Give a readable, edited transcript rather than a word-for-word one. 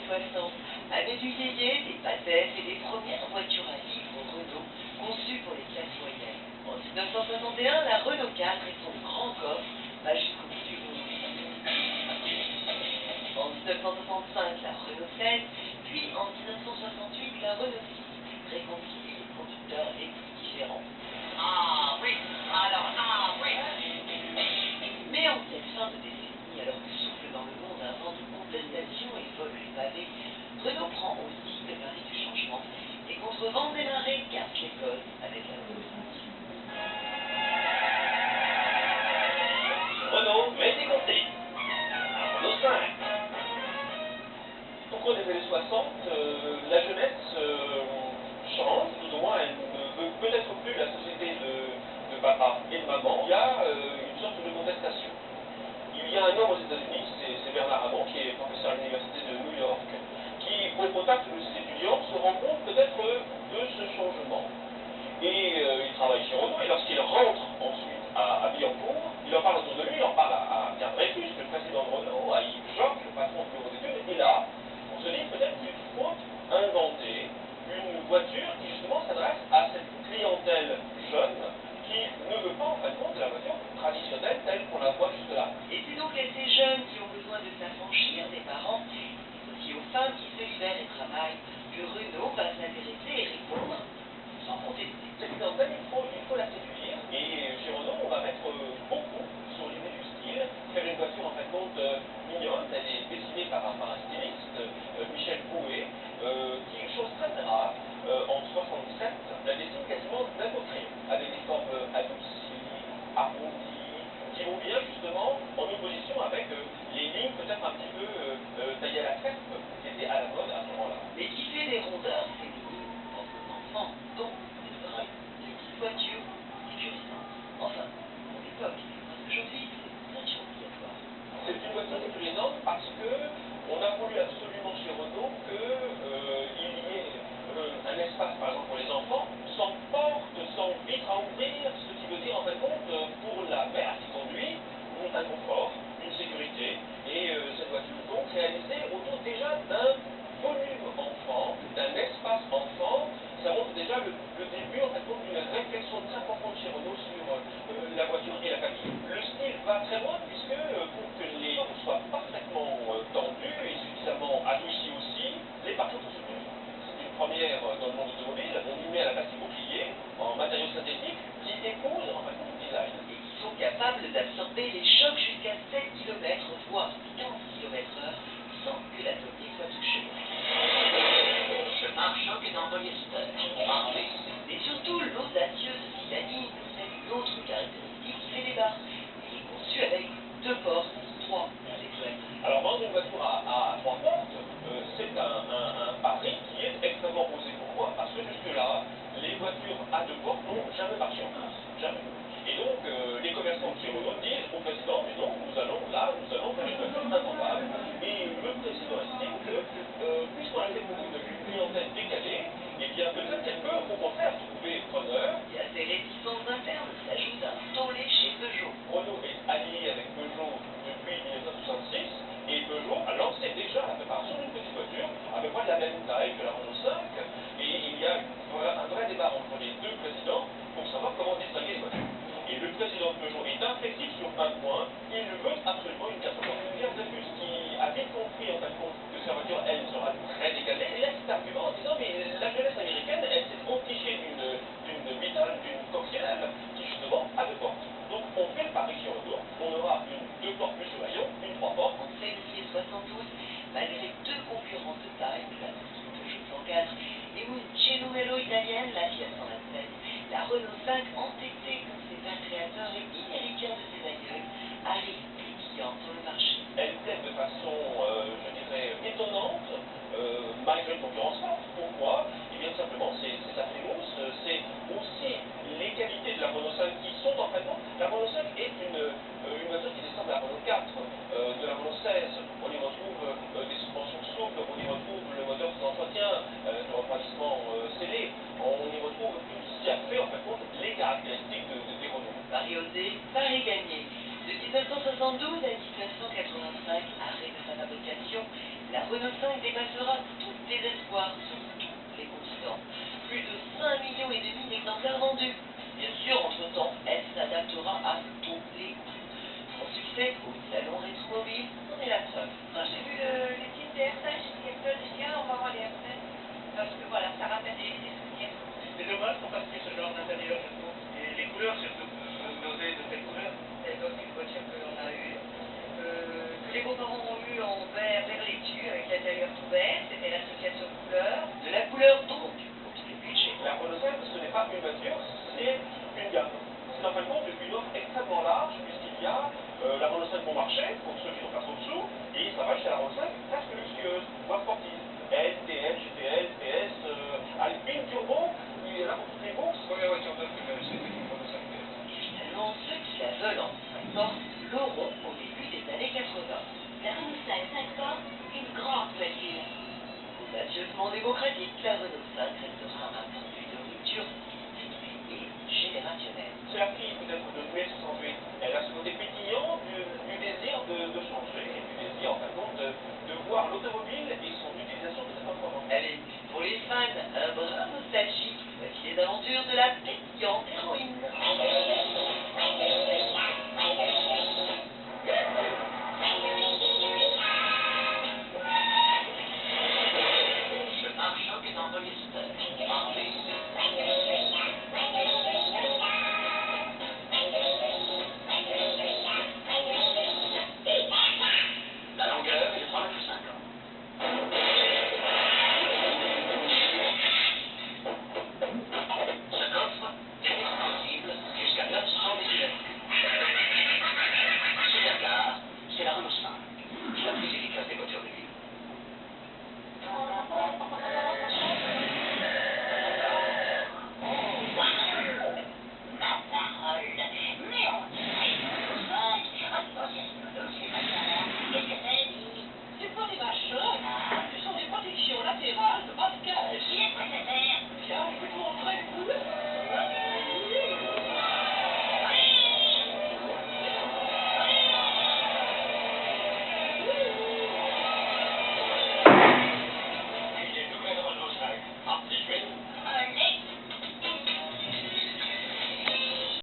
60, année du yéyé, des pâtettes et des premières voitures à livres Renault conçues pour les classes moyennes. En 1961, la Renault 4 et son grand coffre va jusqu'au bout du monde. En 1965, la Renault 7, puis en 1968, la Renault 6 réconcilie les conducteurs les plus différents. Ah oui, alors oui. Mais en cette fin de décennie, alors que souffle dans le monde un vent de contestation et vole les pavés, Renault prend aussi le pari du changement et contre vents et marées casse les codes avec la Renault 5. Renault, mais décompté. Renault 5. Au cours des années 60, la jeunesse change, plus ou moins, elle ne veut peut-être plus la société de papa et de maman. Il y a une sorte de contestation. Il y a un homme aux États-Unis, c'est Bernard Hamon, qui est professeur à l'université de New York, qui, au contact de ses étudiants, se rend compte peut-être de ce changement. Et il travaille chez Renault, et lorsqu'il rentre ensuite à Billancourt, il en parle autour de lui, il en parle à Pierre Dreyfus, le président de Renault, à Yves Jock, le patron du bureau d'études, et là, on se dit peut-être qu'il faut inventer une voiture qui justement s'adresse à cette clientèle jeune qui ne veut pas en fin de compte de la voiture traditionnelle telle qu'on la voit jusque-là. Et c'est donc à ces jeunes qui ont besoin de s'affranchir des parents, mais aussi aux femmes qui se libèrent et travaillent, que Renault va s'intéresser et répondre sans contester. Cette clientèle, il faut la séduire, et chez Renault, on va mettre beaucoup sur l'idée du style, faire une voiture en fin de compte mignonne, elle est dessinée par un styliste, Michel Bouet, qui est une chose très très rare, en 67, la dessine quasiment d'un côté, avec des formes adoucies, arrondies, qui vont bien justement en opposition avec les lignes peut-être un petit peu taillées à la crêpe, qui étaient à la mode à ce moment-là. Mais qui fait des rondeurs féminines pour nos enfants, donc des vraies petites voitures sécurisantes. Enfin, pour l'époque, parce qu'aujourd'hui, c'est ceinture obligatoire. C'est une voiture sécurisante parce que on a voulu absolument chez Renault qu'il y ait un espace, par exemple, pour les enfants, sans porte, sans vitre à ouvrir, ce qui veut dire en fin de compte, pour la mère qui conduit, un confort, une sécurité, et cette voiture donc réalisée autour déjà d'un volume enfant, d'un espace enfant. Ça montre déjà le début en fin de compte d'une réflexion très profonde chez Renault sur la voiture et la famille. Le style va très loin puisque pour que les formes soient parfaitement tendues et suffisamment adoucies aussi, les pare-chocs sont supérieurs. C'est une première dans le monde automobile. On y met à la place des boucliers en matériaux synthétiques qui épousent en fin de compte le design. Et qui sont capables d'absorber les chocs jusqu'à 7 km, voire 15 km/h, sans que l'atomier soit touché. Ce pare-choc est en polyester. Parfait. Mais surtout, l'audacieuse Silanine possède une autre caractéristique qui fait débat. Elle est conçue avec 2 portes, 3 avec le M. Alors vendre une voiture à 3 portes, c'est un pari qui est extrêmement osé. Pourquoi? Parce que jusque-là, les voitures à 2 portes n'ont jamais marché en France. Jamais. Et donc, les commerçants chez Renault disent au président, mais non, nous allons faire une voiture improbable. Et le président estime que, puisqu'on a fait pour une clientèle décalée, eh bien peut-être qu'elle peut au contraire trouver preneur. Et à ces réticences internes s'ajoute un tollé chez Peugeot. Renault est allié avec Peugeot depuis 1966, et Peugeot a lancé déjà la préparation d'une petite voiture à peu près de la même taille que la Renault 5, et il y a un vrai débat entre les deux présidents pour savoir comment distinguer les voitures. Et le président de Peugeot est inflexible sur un point, il veut absolument une 4x4. Pierre Dreyfus, qui a vite compris en fin de compte que sa voiture, elle, sera très décalée, et là cet argument en disant mais la jeunesse américaine, elle s'est entichée d'une Beetle, d'une coccinelle, qui justement a 2 portes. Donc on fait le pari chez Renault, on aura une 2 portes plus sur rayon, une 3 portes. En février 72, malgré 2 concurrents de taille, la petite Peugeot 104 et une Genuello italienne, la Fiat 127, la Renault 5, entêtée comme ses pères créateurs et inhéritière de ses aïeux, arrive pétillante sur le marché. Elle teste de façon, je dirais, étonnante, malgré une concurrence forte. Pourquoi? Eh bien simplement, c'est sa frimousse, c'est aussi les qualités de la Renault 5 qui sont en fin de compte. La Renault 5 est une voiture qui descend de la Renault 4, de la Renault 16. On y retrouve des suspensions souples, on y retrouve le moteur sans entretien, le refroidissement scellé, on y retrouve tout ce qui a fait en fin de compte les caractéristiques des Renault. Paris osé, Paris gagné. De 1972 à 1985, arrêt de sa fabrication, la Renault 5 dépassera tout désespoir sur tous les continents. Plus de 5,5 millions d'exemplaires vendus. Bien sûr, entre-temps, elle s'adaptera à tous les goûts. Son succès au salon Rétromobile en est la preuve. Quand j'ai vu les films des R5 chez Capitol, j'ai dit ah, on va voir les R5 parce que voilà, ça rappelle des souvenirs. C'est dommage qu'on fasse plus ce genre d'intérieur, je trouve. Et les couleurs surtout. D'oser de telles couleurs. C'est donc une voiture que l'on a eue, que les beaux-parents ont eu en vert laitue avec l'intérieur tout vert, c'était l'association couleur. De la couleur donc, pour tous les budgets. La Renault 5, ce n'est pas une voiture, c'est une gamme. C'est en fin de compte une offre extrêmement large, puisqu'il y a la Renault 5 bon marché, pour ceux qui n'ont pas trop de sous, et ça va jusqu'à la Renault 5 presque luxueuse, voire sportive. L, TL, GTL, PS, Alpine, Turbo, il y en a pour toutes les bourses. Pour les voitures neuves, c'est une Renault 5. Finalement, ceux qui la veulent en 5 portes l'auront au début des années 80. La Renault 5 portes, une grande voiture. Audacieusement démocratique, la Renault 5 reste